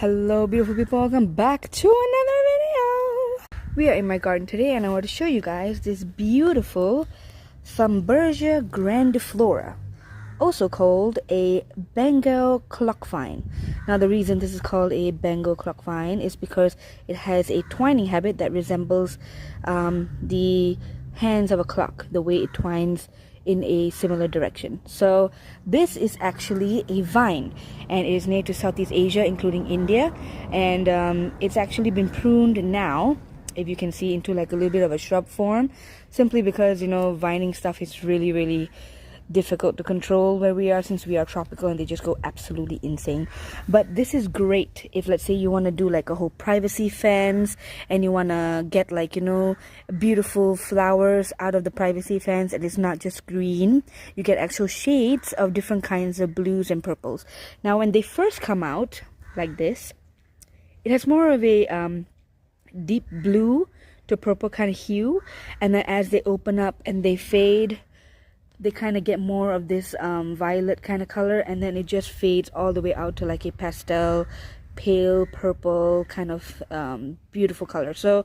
Hello beautiful people, welcome back to another video. We are in my garden today and I want to show you guys this beautiful Thumbergia grandiflora, also called a Bengal clockvine. Now the reason this is called a Bengal clockvine is because it has a twining habit that resembles the hands of a clock, the way it twines in a similar direction. So this is actually a vine and it is native to Southeast Asia, including India, and it's actually been pruned now, if you can see, into like a little bit of a shrub form, simply because, you know, vining stuff is really difficult to control where we are, since we are tropical and they just go absolutely insane. But this is great if, let's say, you want to do like a whole privacy fence and you want to get, like, you know, beautiful flowers out of the privacy fence, and it's not just green. You get actual shades of different kinds of blues and purples. Now when they first come out like this, it has more of a deep blue to purple kind of hue, and then as they open up and they fade, they kind of get more of this violet kind of color, and then it just fades all the way out to like a pastel pale purple kind of beautiful color. So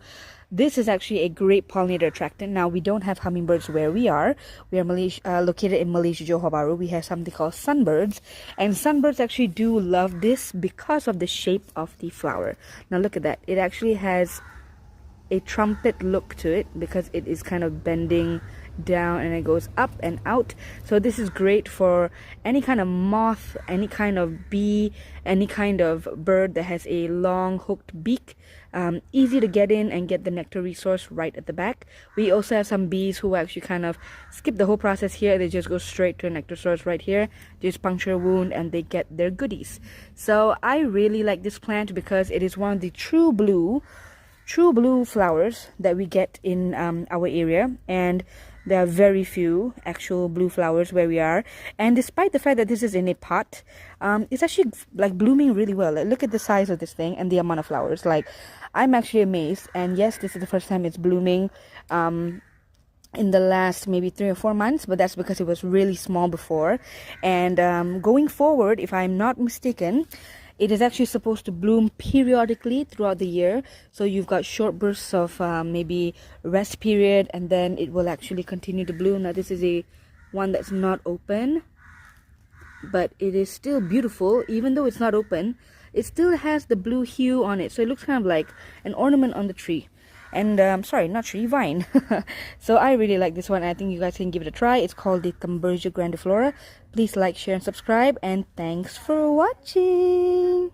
this is actually a great pollinator attractant. Now we don't have hummingbirds where we are. We are located in Malaysia, Johor Bahru. We have something called sunbirds, and sunbirds actually do love this because of the shape of the flower. Now look at that, it actually has a trumpet look to it because it is kind of bending down and it goes up and out. So this is great for any kind of moth, any kind of bee, any kind of bird that has a long hooked beak. Easy to get in and get the nectar resource right at the back. We also have some bees who actually kind of skip the whole process here. They just go straight to a nectar source right here, just puncture a wound and they get their goodies. So I really like this plant because it is one of the true blue flowers that we get in our area, and there are very few actual blue flowers where we are. And despite the fact that this is in a pot, it's actually like blooming really well. Like, look at the size of this thing and the amount of flowers. Like, I'm actually amazed. And yes, this is the first time it's blooming in the last maybe 3 or 4 months, but that's because it was really small before. And going forward, if I'm not mistaken, it is actually supposed to bloom periodically throughout the year. So you've got short bursts of maybe rest period, and then it will actually continue to bloom. Now this is a one that's not open, but it is still beautiful. Even though it's not open, it still has the blue hue on it, so it looks kind of like an ornament on the tree. And sorry, not tree, vine. So I really like this one. I think you guys can give it a try. It's called the Thumbergia grandiflora. Please like, share and subscribe, and thanks for watching.